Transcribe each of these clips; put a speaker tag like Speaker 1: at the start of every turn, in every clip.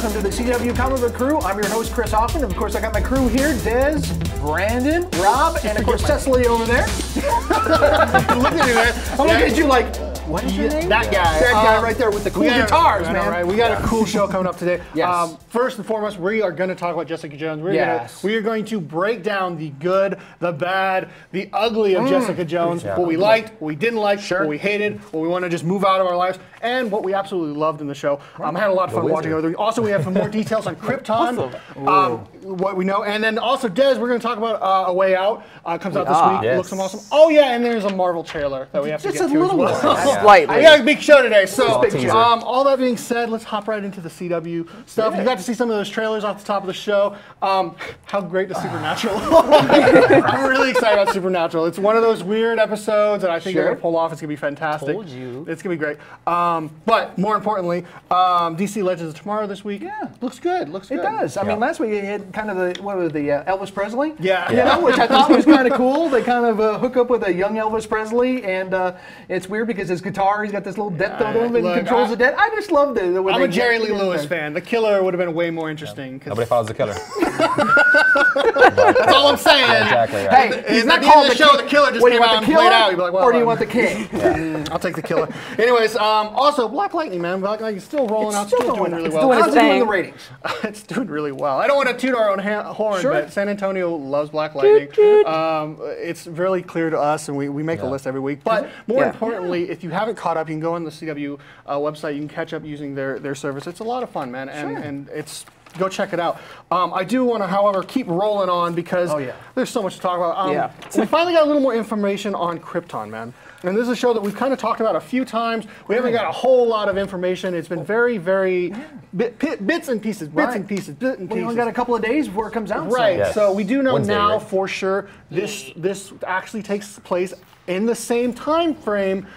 Speaker 1: welcome to the CW Comic Book Crew. I'm your host, Chris Hoffman. Of course, I got my crew here, Des, Brandon, Rob, and of course, Cecily over there. Look at you, man. I'm looking at you like, what is your name?
Speaker 2: That guy.
Speaker 1: That guy right there with the cool guitars, man.
Speaker 2: Right. We got a cool show coming up today.
Speaker 1: Yes.
Speaker 2: First and foremost, we are going to talk about Jessica Jones. We are going to break down the good, the bad, the ugly of Jessica Jones. What we liked, what we didn't like, what we hated, what we want to just move out of our lives, and what we absolutely loved in the show. I had a lot of fun watching it. Also, we have some more details on Krypton, what we know, and then also, Des, we're going to talk about A Way Out. Comes out this week. It looks awesome. Oh yeah, and there's a Marvel trailer that we have to get to as well.
Speaker 3: Slightly.
Speaker 2: We got a big show today. So, all that being said, let's hop right into the CW stuff. You got to see some of those trailers off the top of the show. How great does Supernatural look? I'm really excited about Supernatural. It's one of those weird episodes that I think they're going to pull off. It's going to be fantastic.
Speaker 3: Told you.
Speaker 2: It's going to be great. But more importantly, DC Legends of Tomorrow this week.
Speaker 1: Yeah.
Speaker 2: Looks good. Looks good.
Speaker 1: It does. I mean, last week it had kind of the, what was the Elvis Presley?
Speaker 2: Yeah.
Speaker 1: You know, which I thought was kind of cool. They kind of hook up with a young Elvis Presley, and it's weird because his guitar, he's got this little death note on him, and he controls the death. I just loved it.
Speaker 2: I'm a Jerry Lee Lewis fan. The Killer would have been way more interesting.
Speaker 4: Nobody follows the Killer.
Speaker 2: That's all I'm saying.
Speaker 4: Exactly right.
Speaker 1: Hey, he's not called the
Speaker 2: show. The Killer just came out and played out. You'd be like, well,
Speaker 1: or do you want the King?
Speaker 2: I'll take the Killer. Anyways, also Black Lightning, man. Black Lightning's still rolling out, still doing really well.
Speaker 1: How's it doing the ratings?
Speaker 2: It's doing really well. I don't want to toot our own horn, but San Antonio loves Black Lightning. It's really clear to us, and we make a list every week. But more importantly, if you haven't caught up, you can go on the CW website. You can catch up using their service. It's a lot of fun, man, and it's. Go check it out. I do want to, however, keep rolling on because there's so much to talk about. We finally got a little more information on Krypton, man. And this is a show that we've kind of talked about a few times. We haven't got a whole lot of information. It's been very, very bits and pieces, bits and pieces.
Speaker 1: We only got a couple of days before it comes out.
Speaker 2: Right. So we do know now for sure this actually takes place in the same time frame.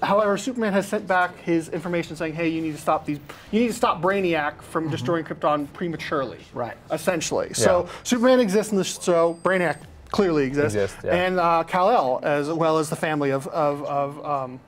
Speaker 2: However, Superman has sent back his information saying, "Hey, you need to stop these. You need to stop Brainiac from destroying Krypton prematurely." Right. Essentially. So Superman exists in the show. Brainiac clearly exists. And Kal-El, as well as the family of I'm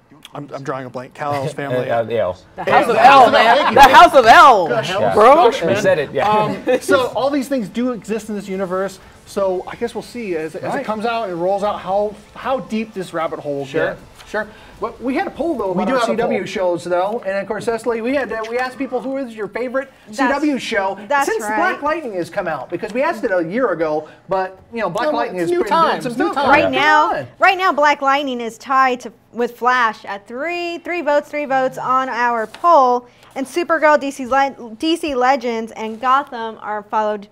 Speaker 2: drawing a blank. Kal-El's family.
Speaker 3: The House of L, man. The House of L, bro.
Speaker 4: You said it.
Speaker 2: So all these things do exist in this universe. So I guess we'll see as it comes out and rolls out how deep this rabbit hole will get.
Speaker 1: Sure. Well, we had a poll though about our CW shows though, and of course, Cecily, we asked people who is your favorite CW show since Black Lightning has come out, because we asked it a year ago, but you know Black Lightning is
Speaker 2: new times.
Speaker 5: Right now, Black Lightning is tied with Flash at three votes on our poll, and Supergirl, DC Legends, and Gotham are followed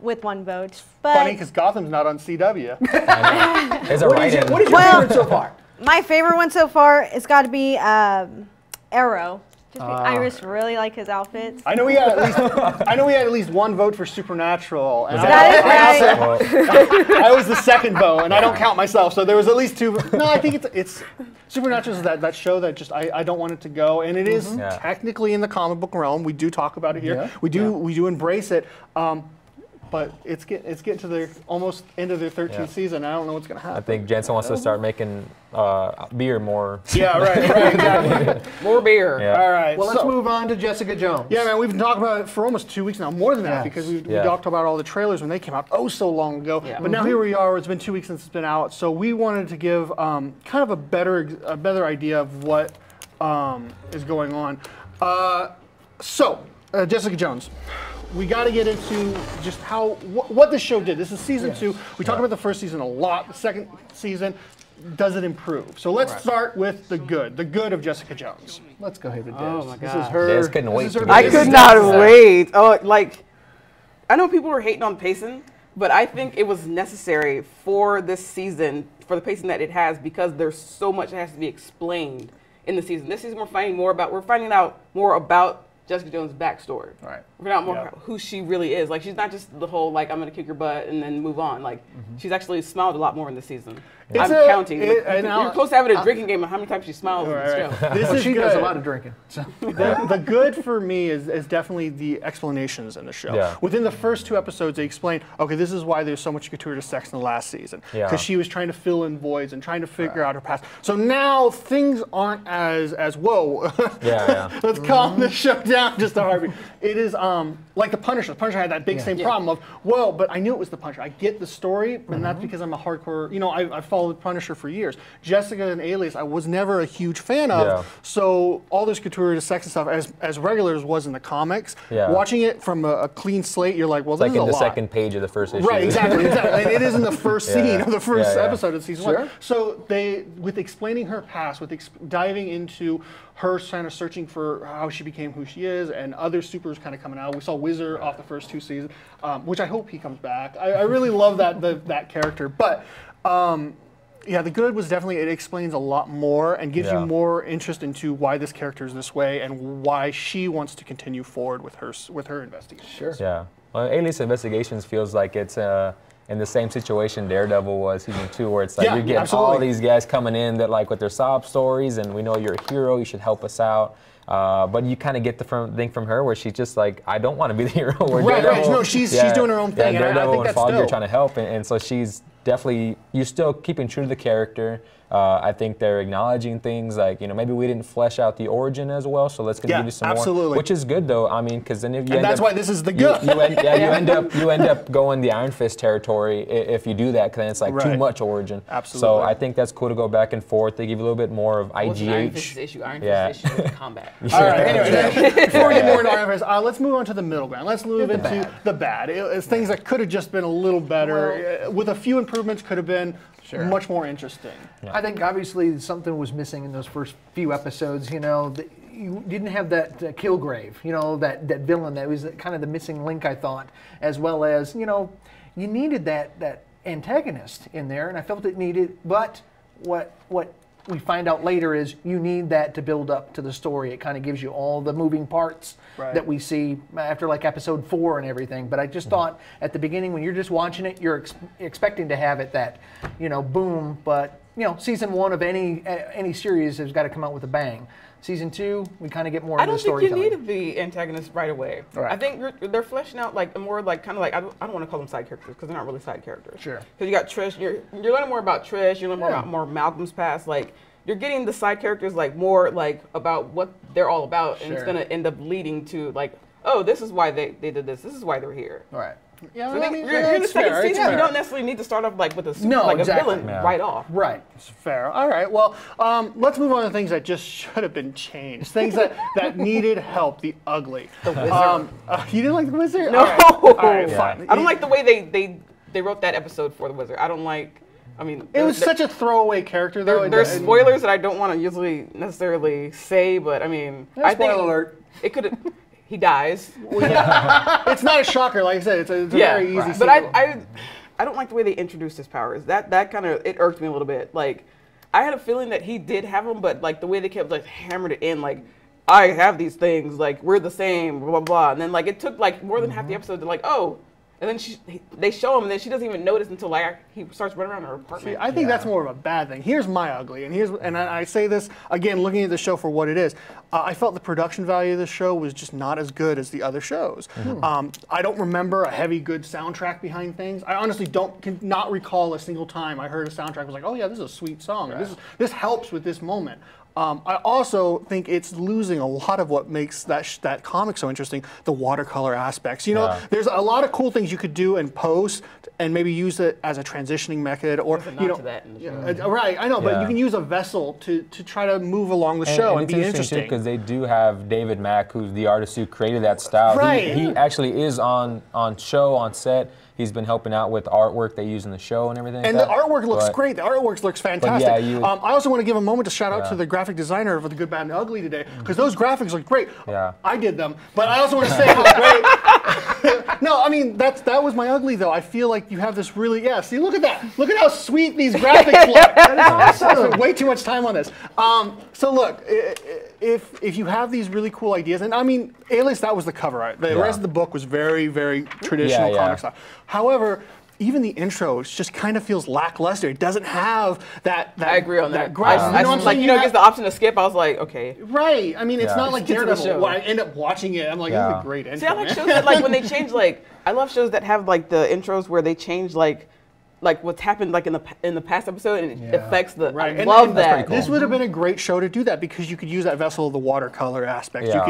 Speaker 5: with 1 vote. But
Speaker 2: funny because Gotham's not on CW.
Speaker 1: What is your favorite so far?
Speaker 5: My favorite one so far has got to be Arrow. I just really like his outfits.
Speaker 2: I know we had at least 1 vote for Supernatural. And
Speaker 5: That is right.
Speaker 2: I was the second vote, and I don't count myself, so there was at least 2. No, I think it's Supernatural is that show that just I don't want it to go, and it is technically in the comic book realm. We do talk about it here. We do embrace it. But it's getting to the almost end of their 13th season. I don't know what's going to happen.
Speaker 4: I think Jensen wants to start making beer more.
Speaker 2: Yeah, right, exactly.
Speaker 3: More beer.
Speaker 4: Yeah.
Speaker 2: All right.
Speaker 1: Well, let's move on to Jessica Jones.
Speaker 2: Yeah, man, we've been talking about it for almost 2 weeks now, more than that, because we talked about all the trailers when they came out so long ago. Yeah. But now here we are. It's been 2 weeks since it's been out, so we wanted to give kind of a better idea of what is going on. Jessica Jones. We got to get into just what this show did. This is season 2. We talked about the first season a lot. The second season, does it improve? So let's start with the good of Jessica Jones.
Speaker 1: Let's go ahead with Des.
Speaker 3: Oh my God.
Speaker 1: This is her.
Speaker 4: Des couldn't wait.
Speaker 3: I could not wait. Oh, like, I know people were hating on pacing, but I think it was necessary for this season, for the pacing that it has, because there's so much that has to be explained in the season. This season we're finding out more about Jessica Jones' backstory.
Speaker 1: Right.
Speaker 3: We're not more who she really is. Like, she's not just the whole, like, I'm going to kick your butt and then move on. Like, she's actually smiled a lot more in this season. I'm counting. You're close to having a drinking game of how many times she smiles in this show.
Speaker 1: She does a lot of drinking. So.
Speaker 2: The good for me is definitely the explanations in the show. Yeah. Within the first 2 episodes, they explain, okay, this is why there's so much gratuitous sex in the last season. Because she was trying to fill in voids and trying to figure out her past. So now things aren't as whoa. Let's calm the show down down just a heartbeat. It is like the Punisher. The Punisher had that big same problem of, well, but I knew it was the Punisher. I get the story, and that's because I'm a hardcore, you know, I followed Punisher for years. Jessica and Alias, I was never a huge fan of, so all this couture to sex and stuff, as regular as was in the comics, watching it from a clean slate, you're like, well, this is a lot.
Speaker 4: Like in the second page of the first issue.
Speaker 2: Right, exactly. It is in the first scene of the first episode of season 1. So with explaining her past, with diving into her kind of searching for how she became who she is, and other supers kind of coming out. We saw Wizard off the first 2 seasons, which I hope he comes back. I really love that character. But yeah, the good was definitely, it explains a lot more and gives you more interest into why this character is this way and why she wants to continue forward with her investigation.
Speaker 1: Sure.
Speaker 4: Yeah. Well, Alias Investigations feels like it's in the same situation Daredevil was season 2, where it's like you're getting all these guys coming in that like with their sob stories, and we know you're a hero, you should help us out. But you kind of get the thing from her where she's just like, I don't want to be the hero.
Speaker 2: Right. No, she's doing her own thing.
Speaker 4: Yeah, Daredevil
Speaker 2: I think
Speaker 4: and Fog, you're trying to help, and so she's definitely, you're still keeping true to the character. I think they're acknowledging things like, you know, maybe we didn't flesh out the origin as well, so let's give you some more. Which is good though. I mean, because then if you
Speaker 2: that's why this is the good.
Speaker 4: You end up going the Iron Fist territory if you do that, because then it's like too much origin.
Speaker 2: Absolutely.
Speaker 4: So I think that's cool to go back and forth. They give you a little bit more of IGH.
Speaker 3: What's Iron Fist's issue? Iron Fist's issue is combat.
Speaker 2: All right. Anyway, before we get more into Iron Fist, let's move on to the middle ground. Let's move into the bad. It's things that could have just been a little better, with a few improvements. Could have been much more interesting.
Speaker 1: I think obviously something was missing in those first few episodes. You know, you didn't have that Killgrave. You know, that villain that was kind of the missing link, I thought, as well as, you know, you needed that antagonist in there, and I felt it needed. But what we find out later is you need that to build up to the story. It kind of gives you all the moving parts that we see after like episode 4 and everything. But I just thought at the beginning, when you're just watching it, you're expecting to have it that, you know, boom. But, you know, season 1 of any series has got to come out with a bang. Season 2, we kind of get more of the storytelling.
Speaker 3: I don't think you need the antagonist right away. Right. I think they're fleshing out like more like kind of like, I don't want to call them side characters because they're not really side characters.
Speaker 1: Sure.
Speaker 3: Because you got Trish, you're learning more about Trish, you're learning more about more Malcolm's past. Like, you're getting the side characters like more like about what they're all about, and it's going to end up leading to like, oh, this is why they did this. This is why they're here.
Speaker 1: All right.
Speaker 3: Yeah, so you're in the second season. You don't necessarily need to start off like with a villain right off.
Speaker 1: Right.
Speaker 2: It's fair. All right. Well, let's move on to things that just should have been changed. Things that needed help. The ugly.
Speaker 3: The Wizard.
Speaker 2: You didn't like the Wizard?
Speaker 3: No.
Speaker 2: All right, fine.
Speaker 3: I don't like the way they wrote that episode for the Wizard. I don't like. I mean,
Speaker 2: it was such a throwaway character, though.
Speaker 3: There's spoilers that I don't want to usually necessarily say, but I mean, I think
Speaker 1: spoiler alert.
Speaker 3: It could. He dies.
Speaker 2: Well, it's not a shocker, like I said. It's a very easy.
Speaker 3: But I don't like the way they introduced his powers. That kind of it irked me a little bit. Like, I had a feeling that he did have them, but like the way they kept like hammered it in, like I have these things, like we're the same, blah blah blah, and then like it took like more than half the episode to like and then they show him, and then she doesn't even notice until like he starts running around her apartment.
Speaker 2: See, I think that's more of a bad thing. Here's my ugly, and I say this again, looking at the show for what it is. I felt the production value of the show was just not as good as the other shows. I don't remember a heavy, good soundtrack behind things. I honestly cannot recall a single time I heard a soundtrack was like, oh yeah, this is a sweet song. Right. This helps with this moment. I also think it's losing a lot of what makes that comic so interesting, the watercolor aspects. You know, there's a lot of cool things you could do in post and maybe use it as a transitioning method, or
Speaker 3: to that in the show.
Speaker 2: Right, I know, but you can use a vessel to try to move along the show and be interesting.
Speaker 4: Because they do have David Mack, who's the artist who created that style.
Speaker 2: Right.
Speaker 4: He actually is on set. He's been helping out with the artwork they use in the show and everything.
Speaker 2: And the artwork looks great. The artwork looks fantastic. I also want to give a moment to shout out to the graphic designer for The Good, Bad, and Ugly today, because those graphics look great.
Speaker 4: Yeah.
Speaker 2: I did them, but I also want to say how great. No, I mean that was my ugly though. I feel like you have this really see. Look at that. Look at how sweet these graphics look. That is awesome. I spent way too much time on this. So look, if you have these really cool ideas, and I mean, Alias, that was the cover art. The rest of the book was very, very traditional comic style.
Speaker 3: However,
Speaker 2: even the intro just kind of feels lackluster. It doesn't have that
Speaker 3: I agree on that.
Speaker 2: You
Speaker 3: know, it gives the option to skip. I was like, okay.
Speaker 2: Right. I mean, it's not like Daredevil where I end up watching it. I'm like, this is a great intro.
Speaker 3: See, I like shows that like when they change I love shows that have like the intros where they change like like what's happened like in the past episode, and it affects the. Right. I love that.
Speaker 2: Cool. This would have been a great show to do that because you could use that vessel of the watercolor aspect. Yeah.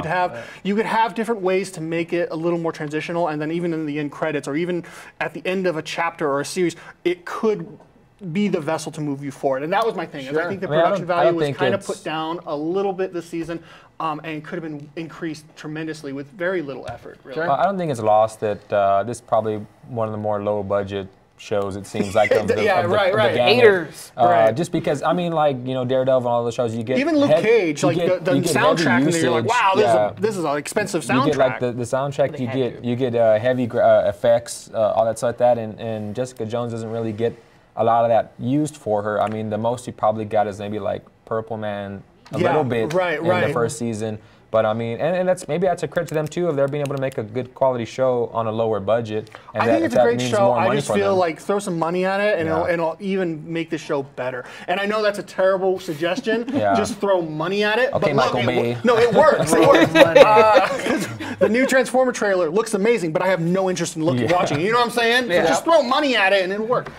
Speaker 2: You could have different ways to make it a little more transitional, and then even in the end credits or even at the end of a chapter or a series, it could be the vessel to move you forward. And that was my thing. Sure. I think the production value was kind of put down a little bit this season. And could have been increased tremendously with very little effort. Really.
Speaker 4: Sure. I don't think it's lost that this is probably one of the more low budget shows, it seems like, of the,
Speaker 3: the haters.
Speaker 4: Just because, I mean, like, you know, Daredevil and all those shows, you get
Speaker 2: even Luke Cage, like the soundtrack, and you're like, wow, this is an expensive soundtrack.
Speaker 4: You get like the soundtrack, you get heavy effects, all that stuff like that, and Jessica Jones doesn't really get a lot of that used for her. I mean, the most you probably got is maybe like Purple Man a little bit in the first season. But I mean, and maybe that's a credit to them too, of their being able to make a good quality show on a lower budget. And
Speaker 2: I think it's a great show. I just feel like throw some money at it, and it'll even make the show better. And I know that's a terrible suggestion. Just throw money at it.
Speaker 4: Okay,
Speaker 2: but
Speaker 4: Michael Bay.
Speaker 2: No, it works. It works. The new Transformer trailer looks amazing, but I have no interest in watching it. You know what I'm saying? So just throw money at it, and it'll work.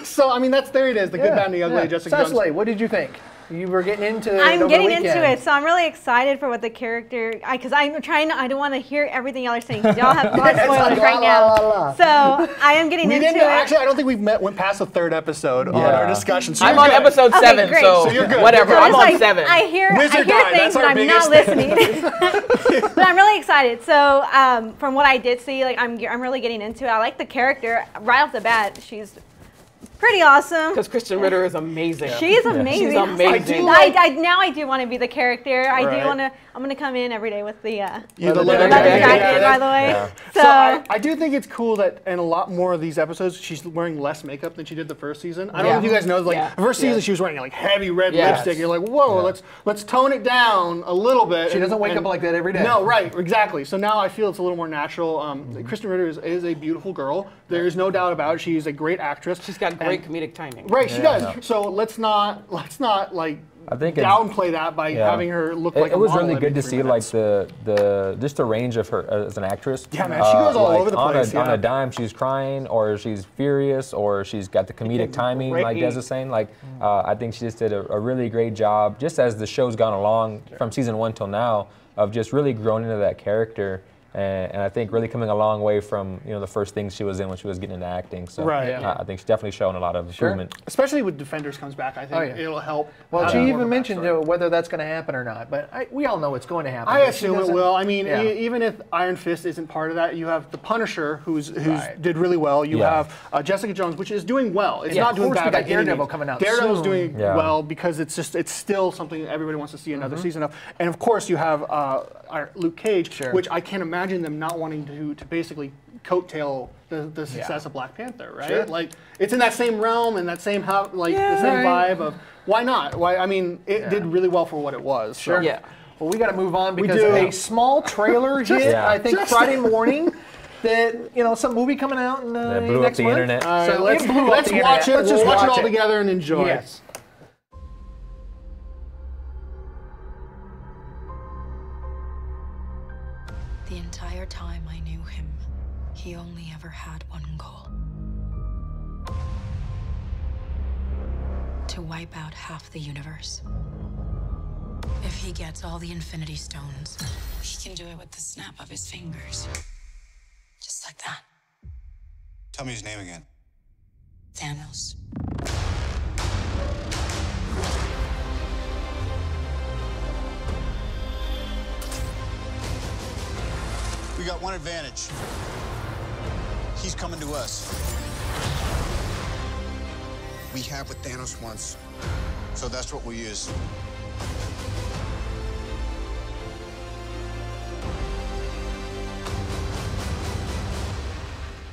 Speaker 2: So I mean, there it is. The good, bad, and the ugly. Jessica Jones.
Speaker 1: Cecily, what did you think? You were getting into it.
Speaker 5: I'm getting into it, so I'm really excited for what the character. Because I'm trying to. I don't want to hear everything y'all are saying. Because y'all have a lot of spoilers right now. So I am getting into it.
Speaker 2: Actually, I don't think went past the 3rd episode on our discussion. So
Speaker 3: I'm on episode 7, so
Speaker 2: you're good.
Speaker 3: Whatever. I'm on 7.
Speaker 5: I hear things, but I'm not listening. But I'm really excited. So from what I did see, like I'm really getting into it. I like the character right off the bat. She's pretty awesome.
Speaker 3: Because Kristen Ritter is amazing.
Speaker 5: She's amazing.
Speaker 3: She's amazing.
Speaker 5: Now I do want to be the character. I do want to. I'm going to come in every day with the leather
Speaker 2: jacket,
Speaker 5: by the way.
Speaker 2: Yeah. So I do think it's cool that in a lot more of these episodes, she's wearing less makeup than she did the first season. I don't know if you guys know, like the first season, she was wearing like heavy red lipstick. You're like, whoa, let's tone it down a little bit.
Speaker 1: She doesn't wake up like that every day.
Speaker 2: No, right, exactly. So now I feel it's a little more natural. Kristen Ritter is a beautiful girl. There's no doubt about it. She's a great actress.
Speaker 3: She's got great comedic timing.
Speaker 2: Right, she does. So let's not like downplay that by having her look like a model.
Speaker 4: It was really good to see like just the range of her as an actress.
Speaker 2: Yeah, man, she goes all over the place.
Speaker 4: On a dime, she's crying, or she's furious, or she's got the comedic timing, like Des is saying. Like, I think she just did a really great job, just as the show's gone along from season 1 till now, of just really growing into that character. And I think really coming a long way from the first things she was in when she was getting into acting. So I think she's definitely showing a lot of improvement.
Speaker 2: Especially when Defenders comes back, I think it'll help.
Speaker 1: Well, she even mentioned whether that's going to happen or not, but we all know it's going to happen.
Speaker 2: I assume it will. I mean, even if Iron Fist isn't part of that, you have the Punisher, who's did really well. You have Jessica Jones, which is doing well. It's not doing bad.
Speaker 1: Got Daredevil coming out.
Speaker 2: Daredevil's doing well because it's still something everybody wants to see another season of. And of course, you have Luke Cage, which I can't imagine them not wanting to basically coattail the success of Black Panther, right? Sure. Like it's in that same realm and that same the same vibe of why not? Why? I mean, it did really well for what it was.
Speaker 1: Sure. So. Yeah. Well, we got to move on because a small trailer hit. I think Friday morning. That some movie coming out in
Speaker 4: that blew
Speaker 1: next
Speaker 4: up the
Speaker 1: month.
Speaker 4: internet.
Speaker 2: So let's watch it. Let's just watch it all together and enjoy it.
Speaker 6: The entire time I knew him, he only ever had one goal. To wipe out half the universe. If he gets all the Infinity Stones, he can do it with the snap of his fingers. Just like that.
Speaker 7: Tell me his name again.
Speaker 6: Thanos.
Speaker 7: We got one advantage. He's coming to us. We have what Thanos wants, so that's what we use.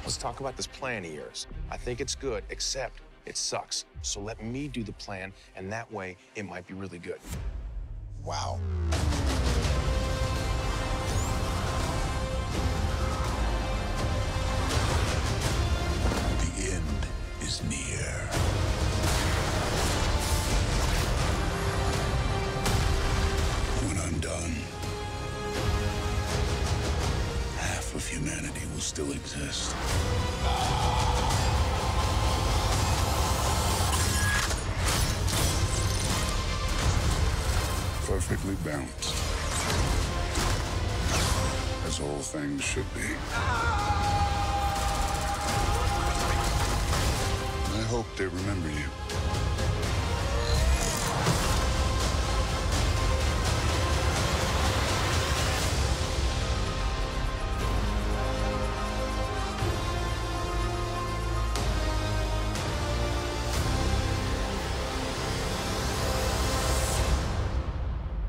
Speaker 8: Let's talk about this plan of yours. I think it's good, except it sucks. So let me do the plan, and that way it might be really good.
Speaker 7: Wow. The end is near. When I'm done, half of humanity will still exist.
Speaker 9: perfectly balanced, as all things should be. I hope they remember you.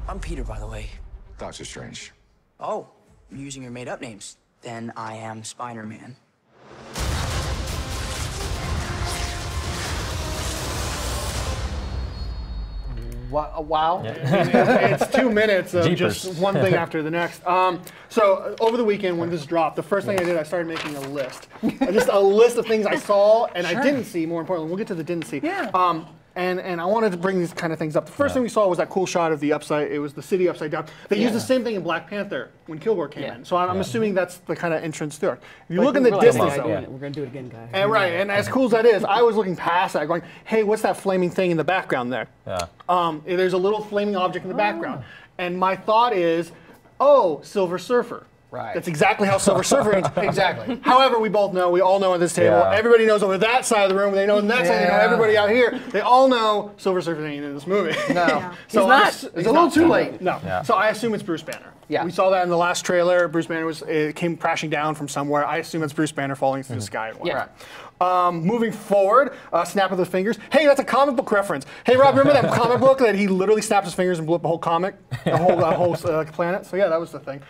Speaker 10: I'm Peter, by the way.
Speaker 8: Doctor Strange.
Speaker 10: Oh, you're using your made-up names. Then I am Spider-Man.
Speaker 1: Wow.
Speaker 2: Yeah. It's 2 minutes of just one thing after the next. So over the weekend when this dropped, the first thing I did, I started making a list. Just a list of things I saw and I didn't see, more importantly. We'll get to the didn't see.
Speaker 1: Yeah.
Speaker 2: And I wanted to bring these kind of things up. The first thing we saw was that cool shot of the upside. It was the city upside down. They used the same thing in Black Panther when Kilgore came in. So I'm assuming that's the kind of entrance through it. If you look in the distance,
Speaker 3: we're gonna do it again, guys.
Speaker 2: And and as cool as that is, I was looking past that, going, "Hey, what's that flaming thing in the background there?" Yeah. There's a little flaming object in the background, and my thought is, "Oh, Silver Surfer."
Speaker 1: Right.
Speaker 2: That's exactly how Silver Surfer ends.
Speaker 1: Exactly.
Speaker 2: However, we all know at this table, everybody knows over that side of the room, they know on that side, they know everybody out here, they all know Silver Surfer ain't in this movie.
Speaker 1: No.
Speaker 2: So
Speaker 1: it's a little too late.
Speaker 2: No. Yeah. So I assume it's Bruce Banner.
Speaker 1: Yeah.
Speaker 2: We saw that in the last trailer. Bruce Banner came crashing down from somewhere. I assume it's Bruce Banner falling through the sky. Moving forward, snap of the fingers. Hey, that's a comic book reference. Hey, Rob, remember that comic book that he literally snapped his fingers and blew up the whole comic, the whole planet? So yeah, that was the thing.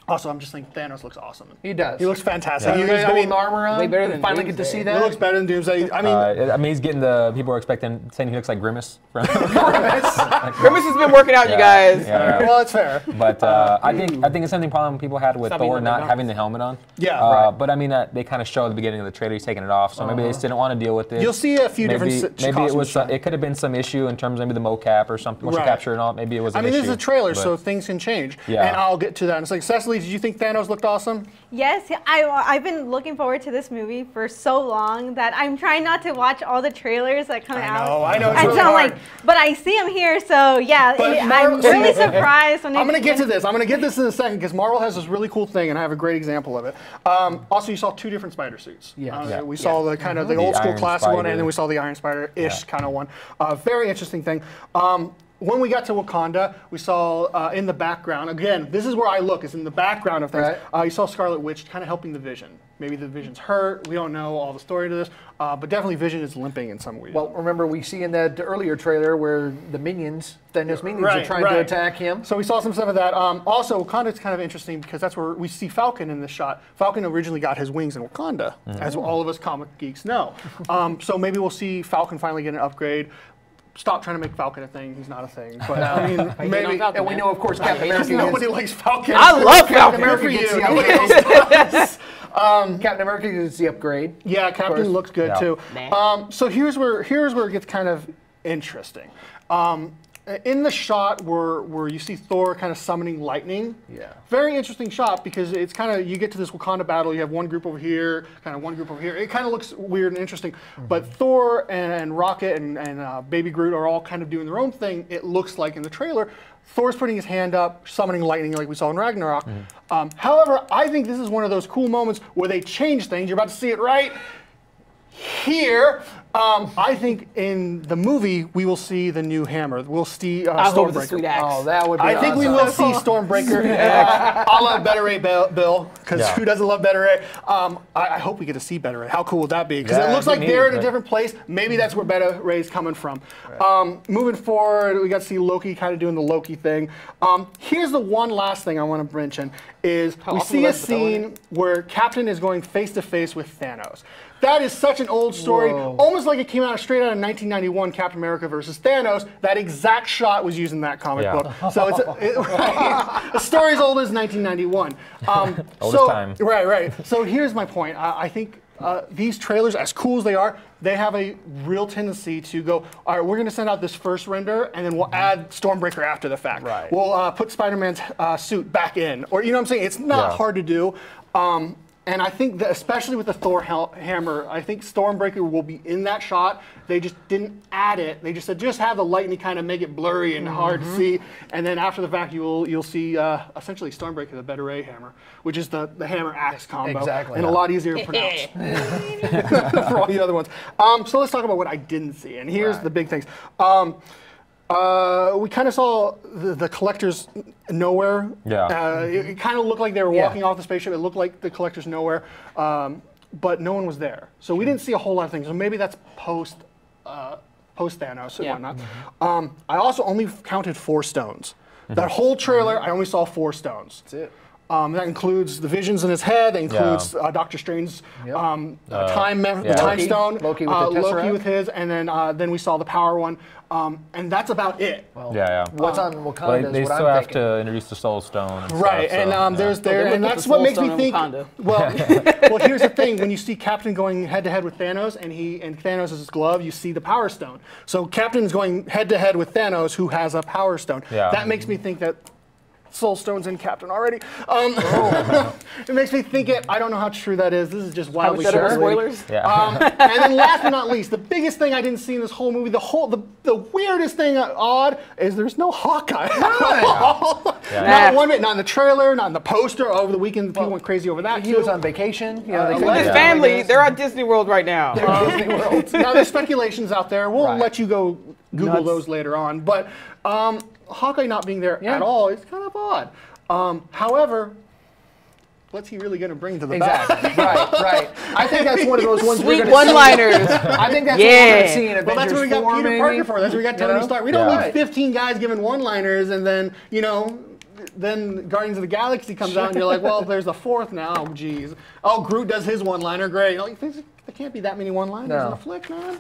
Speaker 2: Also, I'm just thinking Thanos looks awesome.
Speaker 1: He does.
Speaker 2: He looks fantastic.
Speaker 1: He's got golden armor on.
Speaker 3: Way better than
Speaker 1: finally get to see that.
Speaker 2: He looks better than Doomsday.
Speaker 4: I mean, he's getting the people are saying he looks like Grimace.
Speaker 3: Grimace has been working out, you guys.
Speaker 4: Yeah.
Speaker 2: Well, it's fair.
Speaker 4: But I think it's something problem people had with Thor not having the helmet on.
Speaker 2: Yeah.
Speaker 4: But I mean, they kind of show at the beginning of the trailer he's taking it off, so maybe they just didn't want to deal with it.
Speaker 2: You'll see a few different.
Speaker 4: Maybe it was. It could have been some issue in terms of maybe the mocap or something, motion capture and all. Maybe it was.
Speaker 2: I mean, this is a trailer, so things can change. Yeah. And I'll get to that. And it's like, Cecily, did you think Thanos looked awesome?
Speaker 5: Yes, I've been looking forward to this movie for so long that I'm trying not to watch all the trailers that come out.
Speaker 2: I know. It's
Speaker 5: and
Speaker 2: really
Speaker 5: so I'm
Speaker 2: hard.
Speaker 5: like, but I see him here, so yeah, I'm really surprised.
Speaker 2: I'm going to get to this. I'm going to get this in a second because Marvel has this really cool thing, and I have a great example of it. Also, you saw 2 different spider suits. We saw the kind of the old school classic one, and then we saw the Iron Spider-ish kind of one. Very interesting thing. When we got to Wakanda, we saw in the background, again, this is where I look, is in the background of things. You saw Scarlet Witch kind of helping the Vision. Maybe the Vision's hurt. We don't know all the story to this. But definitely Vision is limping in some way.
Speaker 1: Well, remember we see in that earlier trailer where the Thanos minions are trying to attack him.
Speaker 2: So we saw some stuff of that. Also, Wakanda's kind of interesting because that's where we see Falcon in this shot. Falcon originally got his wings in Wakanda, as all of us comic geeks know. So maybe we'll see Falcon finally get an upgrade. Stop trying to make Falcon a thing. He's not a thing. But I mean, maybe.
Speaker 1: And we know, of course, Captain America.
Speaker 2: Nobody likes Falcon.
Speaker 3: I love
Speaker 1: Captain
Speaker 3: Falcon.
Speaker 1: America gets the upgrade. Captain America gets the upgrade.
Speaker 2: Yeah, Captain looks good too. So here's where it gets kind of interesting. In the shot where you see Thor kind of summoning lightning, very interesting shot because it's kind of, you get to this Wakanda battle, you have one group over here, kind of one group over here. It kind of looks weird and interesting, but Thor and Rocket and Baby Groot are all kind of doing their own thing, it looks like in the trailer. Thor's putting his hand up, summoning lightning like we saw in Ragnarok. However, I think this is one of those cool moments where they change things. You're about to see it right here. I think in the movie we will see the new hammer. We'll see Stormbreaker.
Speaker 1: Oh, that would be
Speaker 2: I think we will see Stormbreaker, a la Better Ray Bill, because who doesn't love Better Ray? I hope we get to see Better Ray. How cool would that be? Because it looks like they're in a different place. Maybe that's where Better Ray's coming from. Moving forward, we got to see Loki kind of doing the Loki thing. Here's the one last thing I want to mention is we see a scene where Captain is going face to face with Thanos. That is such an old story, almost like it came out straight out of 1991, Captain America versus Thanos. That exact shot was used in that comic book. So it's a story as old as 1991.
Speaker 4: Oldest time.
Speaker 2: Right. So here's my point. I think these trailers, as cool as they are, they have a real tendency to go, all right, we're going to send out this first render, and then we'll add Stormbreaker after the fact. We'll put Spider-Man's suit back in. Or, you know what I'm saying? It's not hard to do. And I think that especially with the Thor hammer, I think Stormbreaker will be in that shot. They just didn't add it. They just said just have the lightning kind of make it blurry and hard to see. And then after the fact, you'll see essentially Stormbreaker, the better A hammer, which is the hammer axe combo, and a lot easier to pronounce for all the other ones. So let's talk about what I didn't see. And here's the big things. We kind of saw the collectors nowhere. Yeah. It kind of looked like they were walking off the spaceship. It looked like the collectors nowhere, but no one was there. So we didn't see a whole lot of things. So maybe that's post Thanos and whatnot. I also only counted 4 stones. That whole trailer, I only saw 4 stones. That's it. That includes the visions in his head. That includes Doctor Strange's time stone. Loki with his, and then we saw the power one, and that's about it.
Speaker 1: Well, what's on Wakanda?
Speaker 4: Well, they still have to introduce the Soul Stone. And
Speaker 2: right,
Speaker 4: stuff,
Speaker 2: and there's and that's what makes me think. Well, here's the thing: when you see Captain going head to head with Thanos, and Thanos is his glove, you see the Power Stone. So Captain's going head to head with Thanos, who has a Power Stone. That makes me think that Soul Stone's in Captain already. It makes me think it. I don't know how true that is. This is just wildly
Speaker 3: spoilers.
Speaker 2: And then last but not least, the biggest thing I didn't see in this whole movie, the weirdest thing odd is there's no Hawkeye. Not one bit. Not in the trailer. Not in the poster. Over the weekend, people went crazy over that.
Speaker 1: He was on vacation.
Speaker 3: His family, they're at Disney World right now.
Speaker 2: Disney World. Now there's speculations out there. We'll let you go Google those later on, but. Hawkeye not being there at all is kind of odd. However, what's he really going to bring to the battle?
Speaker 1: right. I think that's one of those ones
Speaker 3: we're going to one-liners.
Speaker 1: I think that's what we're going to see in Avengers 4.
Speaker 2: Well, that's what we got Peter Parker for. That's what we got Tony Stark. We don't need 15 guys giving one-liners and then, then Guardians of the Galaxy comes out and you're like, well, there's a 4th now. Oh, geez. Oh, Groot does his one-liner. Great. Like, there can't be that many one-liners in a flick, man.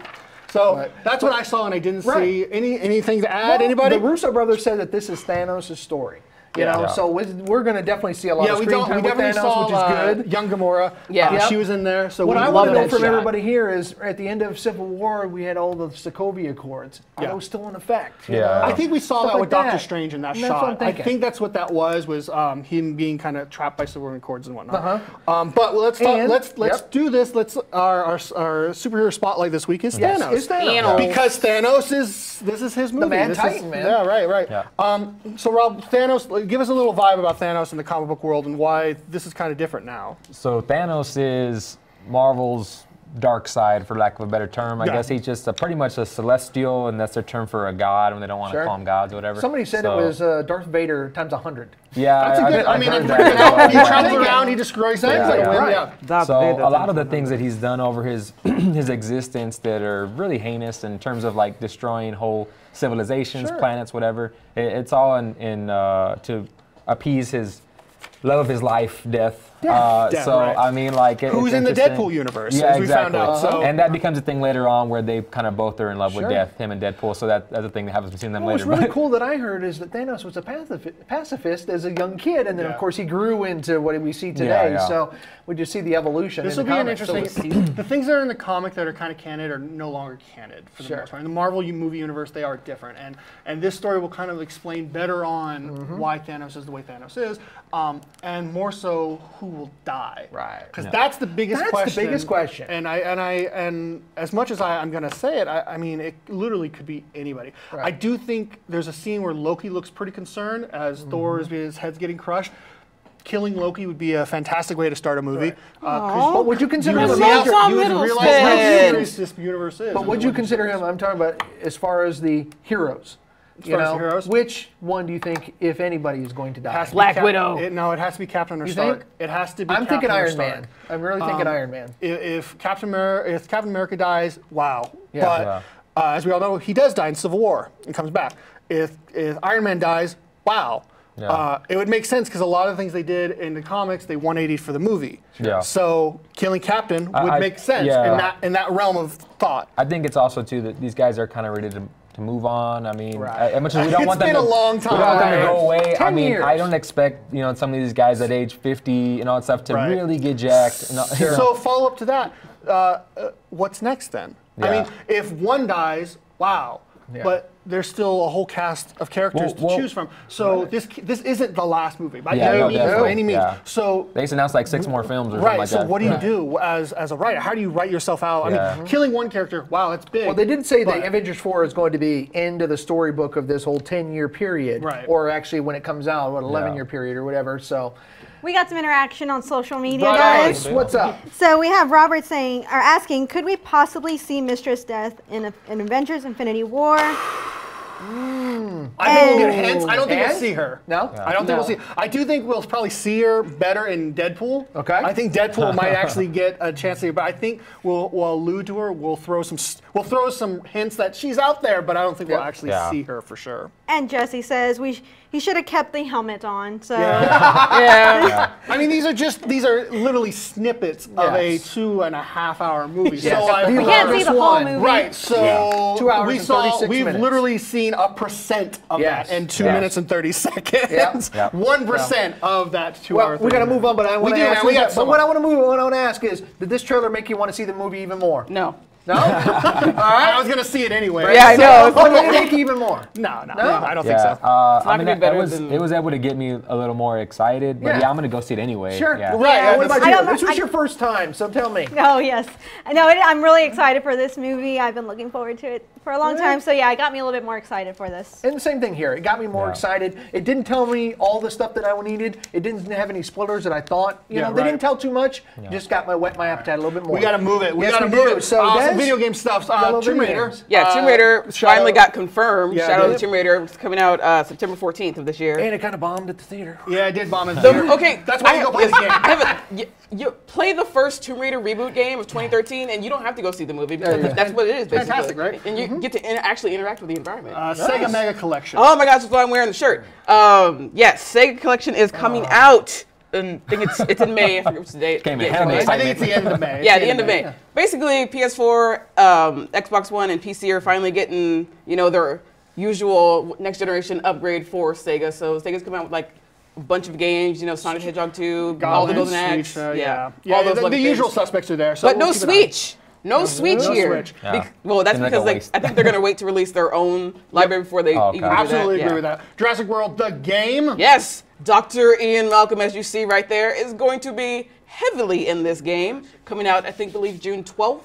Speaker 2: So that's what I saw, and I didn't see anything to add. Anybody?
Speaker 1: The Russo brothers said that this is Thanos' story. So we're going to definitely see a lot of screen time with Thanos, which is good.
Speaker 2: Young Gamora, she was in there. So
Speaker 1: what I want to know from everybody here is, at the end of Civil War, we had all the Sokovia Accords. Are those still in effect?
Speaker 2: I think we saw that with Doctor Strange in that shot. I think that's what that was him being kind of trapped by Sokovia Accords and whatnot. But let's talk. Let's do this. Our superhero spotlight this week is Thanos. Because Thanos this is his movie.
Speaker 1: The Man Titan, man.
Speaker 2: Yeah, right. So Rob, Thanos. Give us a little vibe about Thanos in the comic book world and why this is kind of different now.
Speaker 4: So Thanos is Marvel's dark side, for lack of a better term. I guess he's just pretty much a celestial, and that's their term for a god when they don't want to call them gods or whatever.
Speaker 1: Somebody said it was Darth Vader times 100.
Speaker 4: Yeah,
Speaker 2: that's a good. He travels around, he destroys things.
Speaker 4: So a lot of the things that he's done over his existence that are really heinous in terms of like destroying whole civilizations, planets, whatever. It's all in to appease his love of his life, death. I mean, like,
Speaker 2: who's in the Deadpool universe? As we found out.
Speaker 4: And that becomes a thing later on where they kind of both are in love with death, him and Deadpool. So that's a thing that happens between them later.
Speaker 1: What's really cool that I heard is that Thanos was a pacifist as a young kid, and then of course he grew into what we see today. So we just see the evolution.
Speaker 2: This will be an interesting. The things that are in the comic that are kind of canon are no longer canon for the most part. In the Marvel movie universe, they are different, and this story will kind of explain better on why Thanos is the way Thanos is, and more so who will die.
Speaker 1: Right.
Speaker 2: Because that's the biggest question.
Speaker 1: That's the biggest question.
Speaker 2: And as much as I'm going to say it, I mean, it literally could be anybody. Right. I do think there's a scene where Loki looks pretty concerned as his head's getting crushed. Killing Loki would be a fantastic way to start a movie.
Speaker 1: But would you consider him
Speaker 2: you would realize how serious this universe is.
Speaker 1: But would you consider him, I'm talking about as far as the heroes. Which one do you think, if anybody, is going to die?
Speaker 3: Black Widow.
Speaker 2: No, it has to be Captain or Stark. It has to be.
Speaker 1: I'm thinking Iron Man. I'm really thinking Iron Man.
Speaker 2: If Captain America dies, wow. But as we all know, he does die in Civil War and comes back. If Iron Man dies, wow. It would make sense because a lot of the things they did in the comics, they 180 for the movie. So killing Captain would make sense in that realm of thought.
Speaker 4: I think it's also too that these guys are kind of ready to move on. I mean, as much as we don't want them
Speaker 2: to, we don't want
Speaker 4: them to go away. I mean, I don't expect some of these guys at age 50 and all that stuff to really get jacked.
Speaker 2: So follow up to that, what's next then? I mean, if one dies, wow. but there's still a whole cast of characters to choose from. So this isn't the last movie by any means. So
Speaker 4: they just announced like 6 more films or something like that.
Speaker 2: So what do you do as a writer? How do you write yourself out? I mean, killing one character, wow, that's big.
Speaker 1: Well, they didn't say that Avengers 4 is going to be end of the storybook of this whole 10-year period, or actually when it comes out, 11-year period or whatever. So.
Speaker 5: We got some interaction on social media, guys.
Speaker 1: What's up?
Speaker 5: So we have Robert asking, could we possibly see Mistress Death in Avengers Infinity War?
Speaker 2: I think we'll get hints. I don't think we'll see her.
Speaker 1: No?
Speaker 2: I don't think we'll see her. I do think we'll probably see her better in Deadpool.
Speaker 1: Okay.
Speaker 2: I think Deadpool might actually get a chance to see her, but I think we'll allude to her. We'll throw some hints that she's out there, but I don't think we'll actually see her for sure.
Speaker 5: And Jesse says he should have kept the helmet on. So
Speaker 2: I mean, these are literally snippets of a 2.5-hour movie.
Speaker 1: Yes.
Speaker 2: So
Speaker 5: we can't see the whole movie.
Speaker 2: Right. So
Speaker 1: 2 hours and 36
Speaker 2: we've
Speaker 1: minutes.
Speaker 2: literally seen 1% of that in 2 minutes and 30 seconds. 1% of that 2 hours.
Speaker 1: We got to move on, but I want to ask. What I want to ask is, did this trailer make you want to see the movie even more?
Speaker 3: No.
Speaker 1: No? All right.
Speaker 2: I was going to see it anyway.
Speaker 3: Yeah, I know.
Speaker 1: What did it make you even more?
Speaker 2: No, I don't think so.
Speaker 4: It was able to get me a little more excited, but I'm going to go see it anyway.
Speaker 1: Sure.
Speaker 4: Yeah.
Speaker 1: Right. What about you? This was your first time, so tell me.
Speaker 5: Oh, yes. No, I'm really excited for this movie. I've been looking forward to it for a long time. So, yeah, it got me a little bit more excited for this.
Speaker 1: And the same thing here. It got me more excited. It didn't tell me all the stuff that I needed. It didn't have any spoilers that I thought. You know, they didn't tell too much. Just got whet my appetite a little bit more.
Speaker 2: We got to move it. We got to move it. So, some video game stuff. Tomb Raider.
Speaker 3: Yeah, Tomb Raider finally got confirmed. Shadow of the Tomb Raider is coming out September 14th of this year.
Speaker 1: And it kind of bombed at the theater.
Speaker 2: Yeah, it did bomb at the theater.
Speaker 3: Okay,
Speaker 2: that's why you go play the game.
Speaker 3: You play the first Tomb Raider reboot game of 2013, and you don't have to go see the movie because that's what it is, basically.
Speaker 2: Fantastic, right?
Speaker 3: And you get to actually interact with the environment.
Speaker 2: Sega Mega Collection.
Speaker 3: Oh my gosh, that's why I'm wearing the shirt. Yes, Sega Collection is coming out. And I think it's in May. I forget which date.
Speaker 2: I think it's the end of May.
Speaker 3: Yeah, the end of May. Yeah. Basically, PS4, Xbox One, and PC are finally getting their usual next generation upgrade for Sega. So Sega's coming out with like a bunch of games. Sonic the Hedgehog 2, all the Golden Axe.
Speaker 2: All those the usual suspects are there. So
Speaker 3: but no Switch. No Switch here.
Speaker 2: Yeah.
Speaker 3: Well, that's because I think they're going to wait to release their own library before they even do that.
Speaker 2: Absolutely agree with that. Jurassic World, the game.
Speaker 3: Yes. Dr. Ian Malcolm, as you see right there, is going to be heavily in this game. Coming out, I believe June 12th.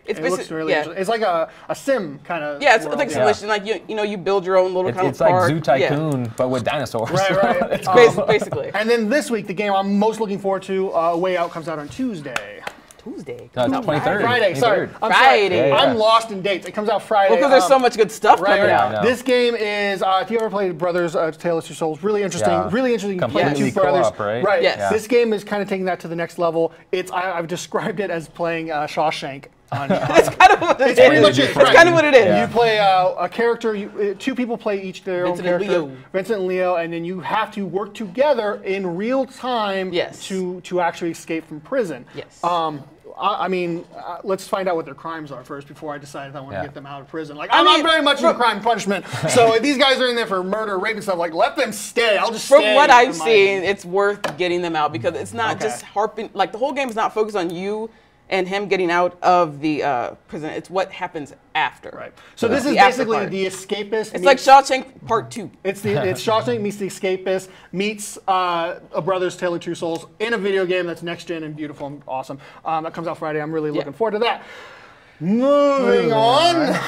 Speaker 2: It looks really interesting. It's like a sim kind of.
Speaker 3: Yeah, it's like simulation. Like you build your own little kind of park.
Speaker 4: It's like Zoo Tycoon, but with dinosaurs.
Speaker 2: Right.
Speaker 3: It's basically.
Speaker 2: And then this week, the game I'm most looking forward to, Way Out, comes out on Tuesday.
Speaker 4: No, 23rd.
Speaker 2: Friday. Sorry.
Speaker 3: Friday.
Speaker 2: I'm lost in dates. It comes out Friday.
Speaker 3: Well, because there's so much good stuff coming out.
Speaker 2: This game is, if you ever played Brothers, Tale of Two Souls, really interesting.
Speaker 4: Yeah.
Speaker 2: Really interesting.
Speaker 4: Completely
Speaker 2: two brothers.
Speaker 4: co-op, right?
Speaker 2: Right.
Speaker 3: Yes.
Speaker 2: This game is kind of taking that to the next level. I've described it as playing Shawshank.
Speaker 3: That's kind of what it is.
Speaker 2: Pretty much it.
Speaker 3: That's kind of what it is.
Speaker 2: Yeah. You play a character. Two people play each their own character. Vincent and Leo, and then you have to work together in real time to actually escape from prison.
Speaker 3: Yes.
Speaker 2: I mean, let's find out what their crimes are first before I decide if I want to get them out of prison. Like, I'm very much into crime and punishment. So if these guys are in there for murder, rape, and stuff, like, let them stay. I'll just stay.
Speaker 3: From what I've seen, it's worth getting them out because it's not just harping. Like, the whole game is not focused on you and him getting out of the prison. It's what happens after.
Speaker 2: Right. So this is basically the Escapist.
Speaker 3: It's like Shawshank Part 2.
Speaker 2: It's Shawshank meets the Escapist meets A Brother's Tale of Two Souls in a video game that's next gen and beautiful and awesome. That comes out Friday. I'm really looking forward to that. Moving on.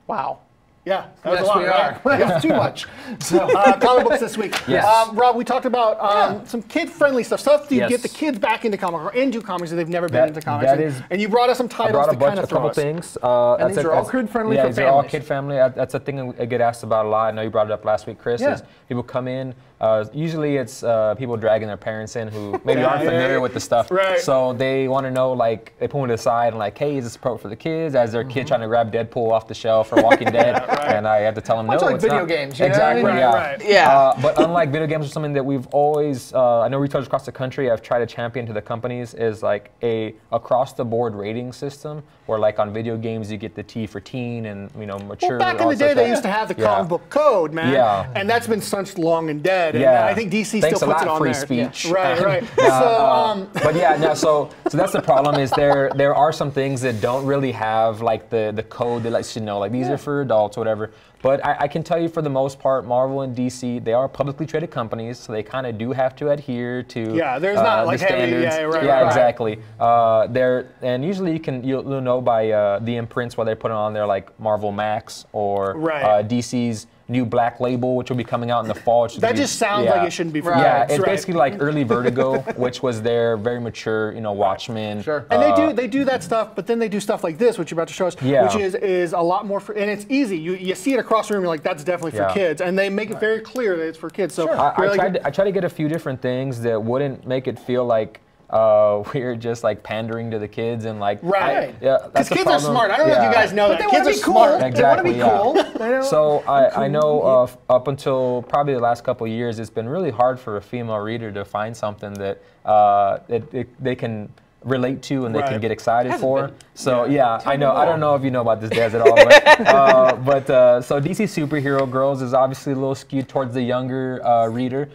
Speaker 2: Wow. Yeah, that was a lot.
Speaker 1: That's too much.
Speaker 2: So, comic books this week.
Speaker 4: Yes.
Speaker 2: Rob, we talked about some kid-friendly stuff to get the kids back into comics or into comics if they've never been into comics. And you brought us some titles to kind of throw us.
Speaker 4: A couple things.
Speaker 1: And these are all kid-friendly for families.
Speaker 4: Yeah, they're all kid-friendly. That's a thing I get asked about a lot. I know you brought it up last week, Chris. Is people come in. Usually it's people dragging their parents in who maybe aren't familiar with the stuff.
Speaker 2: Right.
Speaker 4: So they want to know, like, they pull it aside and like, hey, is this appropriate for the kids? As their kid trying to grab Deadpool off the shelf or Walking Dead. and I had to tell them no.
Speaker 1: It's like video
Speaker 4: not.
Speaker 1: games.
Speaker 4: Exactly.
Speaker 3: Yeah.
Speaker 4: But unlike video games, are something that we've always, I know retailers across the country, I've tried to champion to the companies is like a across-the-board rating system, where like on video games you get the T for teen and mature.
Speaker 2: Well, back in the day, they used to have the comic book code, man.
Speaker 4: Yeah.
Speaker 2: And that's been such long and dead. And I think DC still puts it on
Speaker 4: free
Speaker 2: there.
Speaker 4: Speech.
Speaker 2: Right.
Speaker 4: But yeah, no. So that's the problem. Is there are some things that don't really have like the code that lets you know like these are for adults or whatever. But I can tell you for the most part, Marvel and DC, they are publicly traded companies, so they kind of do have to adhere to
Speaker 2: there's not like
Speaker 4: the standards. Exactly. And usually you'll know by the imprints where they put it on there, like Marvel Max or DC's new Black Label, which will be coming out in the fall.
Speaker 2: That just sounds like it shouldn't be for
Speaker 4: kids. It's basically like early Vertigo, which was their very mature, Watchmen.
Speaker 1: Sure.
Speaker 2: And they do that stuff, but then they do stuff like this, which you're about to show us, which is a lot more and it's easy. You see it across the room, you're like, that's definitely for kids, and they make it very clear that it's for kids. So
Speaker 4: I tried to get a few different things that wouldn't make it feel like we're just like pandering to the kids and like
Speaker 2: because kids are smart. I don't know if you guys know that kids are smart.
Speaker 4: Exactly. They want to be cool. So I know up until probably the last couple of years, it's been really hard for a female reader to find something that they can relate to and they can get excited for. So I know. I don't know if you know about this, Des, at all, but so DC Superhero Girls is obviously a little skewed towards the younger reader.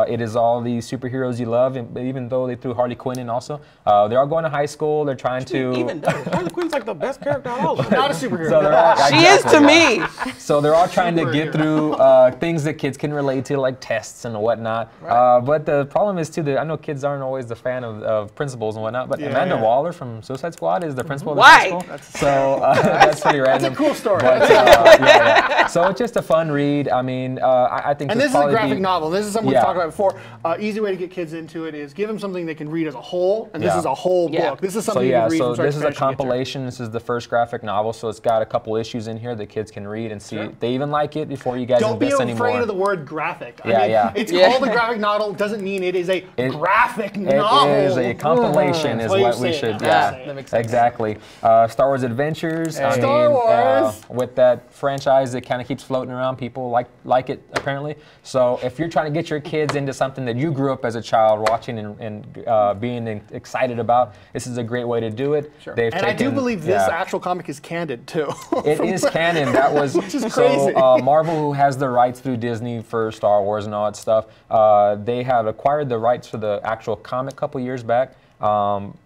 Speaker 4: It is all the superheroes you love, and even though they threw Harley Quinn in also, they're all going to high school. They're trying to.
Speaker 3: Even though Harley Quinn's like the best character of all of them.
Speaker 2: Not a superhero.
Speaker 3: So she is to me.
Speaker 4: So they're all trying to get through things that kids can relate to, like tests and whatnot. But the problem is too that I know kids aren't always the fan of principals and whatnot. But Amanda Waller from Suicide Squad is the principal of the high school. So that's pretty random.
Speaker 2: That's a cool story.
Speaker 4: But, so it's just a fun read. I mean, I think.
Speaker 2: And this is a graphic novel. This is something we've talked about before. Easy way to get kids into it is give them something they can read as a whole, and this is a whole book. This is something you can read.
Speaker 4: So this is a compilation. This is the first graphic novel, so it's got a couple issues in here that kids can read and see if they even like it before you guys invest anymore.
Speaker 2: Don't be afraid of the word graphic. It's called a graphic novel. Doesn't mean it is a graphic novel.
Speaker 4: It is a compilation, is what we should.
Speaker 3: That makes sense.
Speaker 4: Exactly. Star Wars Adventures.
Speaker 2: Star Wars.
Speaker 4: With that franchise that kind of keeps floating around, people like it apparently. So if you're trying to get your kids into something that you grew up as a child watching and being excited about, this is a great way to do it.
Speaker 2: Sure. I do believe this actual comic is canon too.
Speaker 4: It is canon. That was
Speaker 2: which is crazy.
Speaker 4: So Marvel, who has the rights through Disney for Star Wars and all that stuff, they have acquired the rights for the actual comic a couple years back.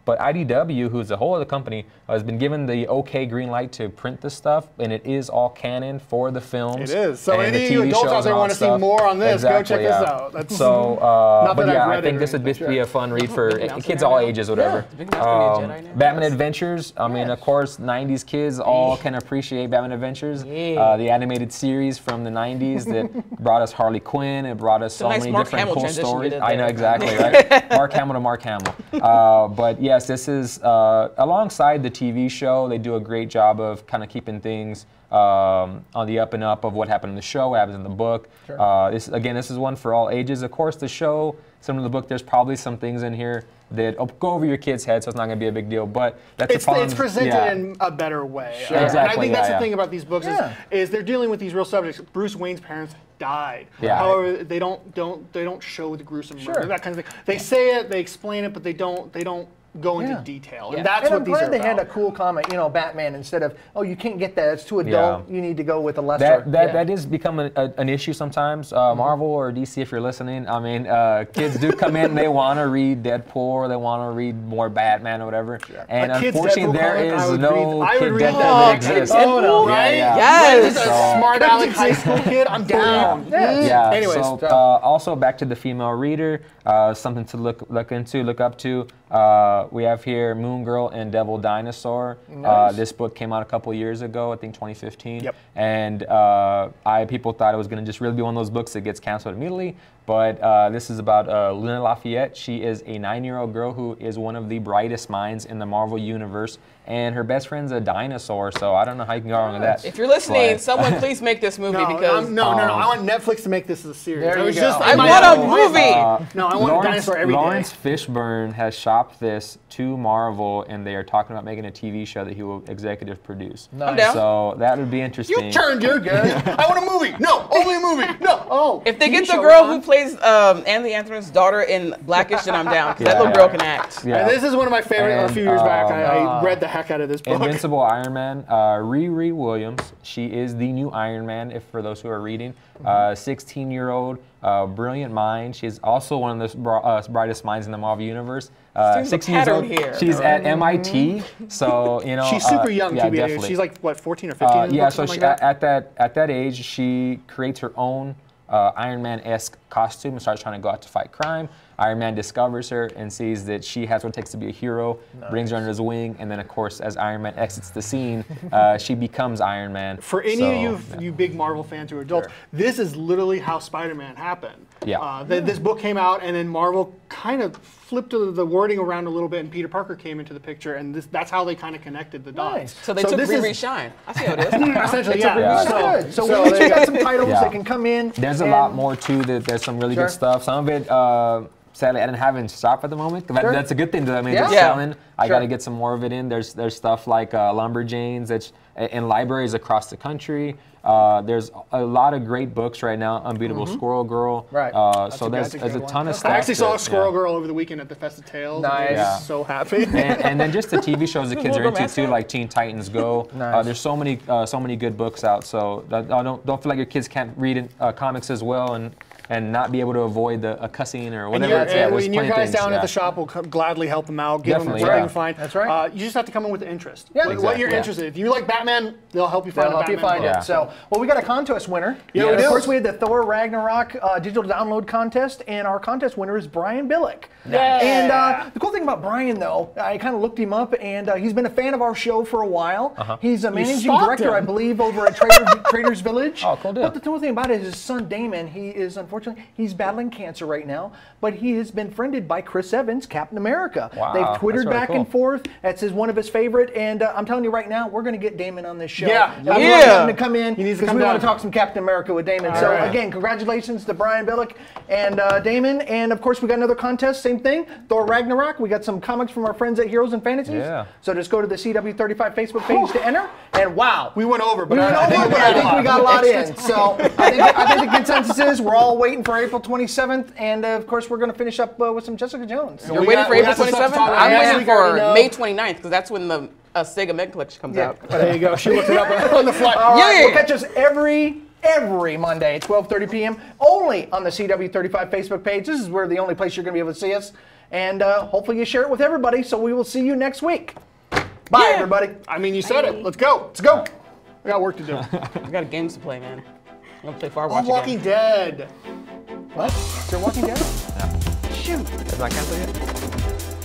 Speaker 4: But IDW, who's a whole other company, has been given the okay green light to print this stuff, and it is all canon for the films.
Speaker 2: It is. So any of you adults out there want to see more on this, go check this out. That's
Speaker 4: so, but I think this would be a fun read for kids all ages, whatever. Batman Adventures. I mean, of course, 90s kids all can appreciate Batman Adventures. The animated series from the 90s that brought us Harley Quinn. It brought us so many different cool stories. I know exactly, right? Mark Hamill to Mark Hamill. But yes, this is alongside the TV show. They do a great job of kind of keeping things on the up and up of what happened in the show, what happens in the book. Sure. This is one for all ages. Of course, the show, similar to the book, there's probably some things in here that go over your kid's head, so it's not going to be a big deal. But that's the problem.
Speaker 2: It's presented in a better way.
Speaker 4: Sure. Exactly.
Speaker 2: And I think that's the thing about these books is they're dealing with these real subjects. Bruce Wayne's parents died. However, they don't show the gruesome murder, that kind of thing. They say it, they explain it, but they don't go into detail. And that's what these are about.
Speaker 1: I'm glad they had a cool comic, Batman, instead of, oh, you can't get that, it's too adult, you need to go with a lesser.
Speaker 4: That is becoming an issue sometimes. Marvel or DC, if you're listening, I mean, kids do come in and they want to read Deadpool or they want to read more Batman or whatever. Sure. And unfortunately, there is no kid Deadpool that exists.
Speaker 2: Oh, no, right?
Speaker 3: Yes.
Speaker 2: As a smart aleck high school kid, I'm down.
Speaker 4: Anyways. So, also back to the female reader, something to look up to. We have here Moon Girl and Devil Dinosaur. Nice. This book came out a couple years ago, I think 2015. Yep. And people thought it was going to just really be one of those books that gets canceled immediately. But this is about Luna Lafayette. She is a 9-year-old girl who is one of the brightest minds in the Marvel Universe, and her best friend's a dinosaur, so I don't know how you can go wrong with that.
Speaker 3: If you're listening, someone please make this movie because...
Speaker 2: No, I want Netflix to make this as a series.
Speaker 1: There you go.
Speaker 3: I want a movie!
Speaker 2: No, I want a dinosaur every day.
Speaker 4: Lawrence Fishburne has shopped this to Marvel, and they are talking about making a TV show that he will executive produce.
Speaker 3: Nice. I'm down.
Speaker 4: So that would be interesting.
Speaker 2: You turned your good. I want a movie. No, only a movie. No. Oh.
Speaker 3: If they get the girl who plays Anthony Anderson's daughter in Blackish, then I'm down. Because that little girl can act.
Speaker 2: Yeah. And this is one of my favorite. A few years back, I read the heck out of this book.
Speaker 4: Invincible Iron Man. Riri Williams. She is the new Iron Man. If for those who are reading, 16-year-old, brilliant mind. She's also one of the brightest minds in the Marvel Universe. 16 years old.
Speaker 3: Here.
Speaker 4: She's at MIT, so you know.
Speaker 2: She's super young to be
Speaker 4: definitely.
Speaker 2: She's like what, 14 or 15?
Speaker 4: Yeah, so at that age, she creates her own Iron Man-esque costume and starts trying to go out to fight crime. Iron Man discovers her and sees that she has what it takes to be a hero, brings her under his wing, and then of course, as Iron Man exits the scene, she becomes Iron Man.
Speaker 2: For any of you big Marvel fans who are adults, this is literally how Spider-Man happened.
Speaker 4: Yeah.
Speaker 2: This book came out, and then Marvel kind of flipped the wording around a little bit, and Peter Parker came into the picture, and that's how they kind of connected the dots.
Speaker 1: Nice.
Speaker 3: So they took Riri Shine. I see how it is.
Speaker 2: Essentially, yeah.
Speaker 1: Good. So we got some titles that can come in.
Speaker 4: There's a lot more too. There's some really good stuff. Some of it, sadly, I didn't have in shop at the moment. That's a good thing that I mean, it's selling. I got to get some more of it in. There's stuff like Lumberjanes that's in libraries across the country. There's a lot of great books right now. Unbeatable Squirrel Girl.
Speaker 1: Right.
Speaker 4: So there's a ton of stuff.
Speaker 2: I actually saw Squirrel Girl over the weekend at the Fest of Tales.
Speaker 1: Nice.
Speaker 2: I was so happy.
Speaker 4: And then just the TV shows the kids are into too, like Teen Titans Go.
Speaker 1: Nice.
Speaker 4: There's so many good books out. So don't feel like your kids can't read comics as well and not be able to avoid the cussing or whatever.
Speaker 2: And your guys down at the shop will gladly help them out, give them what they can find.
Speaker 1: That's right.
Speaker 2: You just have to come in with the interest.
Speaker 1: Yeah,
Speaker 2: what you're interested in. If you like Batman, they'll help you find a Batman book.
Speaker 1: So, well, we got a contest winner.
Speaker 2: Yeah,
Speaker 1: and of course, we had the Thor Ragnarok digital download contest, and our contest winner is Brian Billick. And the cool thing about Brian, though, I kind of looked him up, and he's been a fan of our show for a while. He's a managing director, I believe, over at Traders Village.
Speaker 4: Oh, cool deal.
Speaker 1: But the cool thing about it is his son Damon, unfortunately, he's battling cancer right now, but he has been friended by Chris Evans, Captain America.
Speaker 4: Wow,
Speaker 1: they've twittered
Speaker 4: really
Speaker 1: back and forth. That's one of his favorite, and I'm telling you right now, we're going to get Damon on this show.
Speaker 2: Yeah.
Speaker 1: I want him to come in
Speaker 2: He needs to
Speaker 1: because
Speaker 2: come
Speaker 1: we want
Speaker 2: down.
Speaker 1: to talk some Captain America with Damon. Again, congratulations to Brian Billick and Damon, and of course we got another contest, same thing, Thor Ragnarok. We got some comics from our friends at Heroes and Fantasies.
Speaker 4: Yeah.
Speaker 1: So just go to the CW35 Facebook page to enter, and wow.
Speaker 2: We went over, but
Speaker 1: I think we got a lot in. So I think the consensus is we're all waiting for April 27th, and of course we're going to finish up with some Jessica Jones.
Speaker 3: You're waiting for April 27th? I'm waiting for May 29th, because that's when the Sega Mega Collection comes out.
Speaker 2: There you go. She looked it up on the fly.
Speaker 1: All right, well, catch us every Monday at 12:30 p.m. only on the CW35 Facebook page. This is where the only place you're going to be able to see us, and hopefully you share it with everybody. So we will see you next week. Bye, everybody.
Speaker 2: I mean, you said it. Let's go. Let's go. We got work to do.
Speaker 3: We got games to play, man. I'm going to play Firewatch again.
Speaker 2: Walking Dead.
Speaker 1: What? Is there Walking Dead?
Speaker 4: Yeah.
Speaker 1: Shoot.
Speaker 4: Has not canceled yet?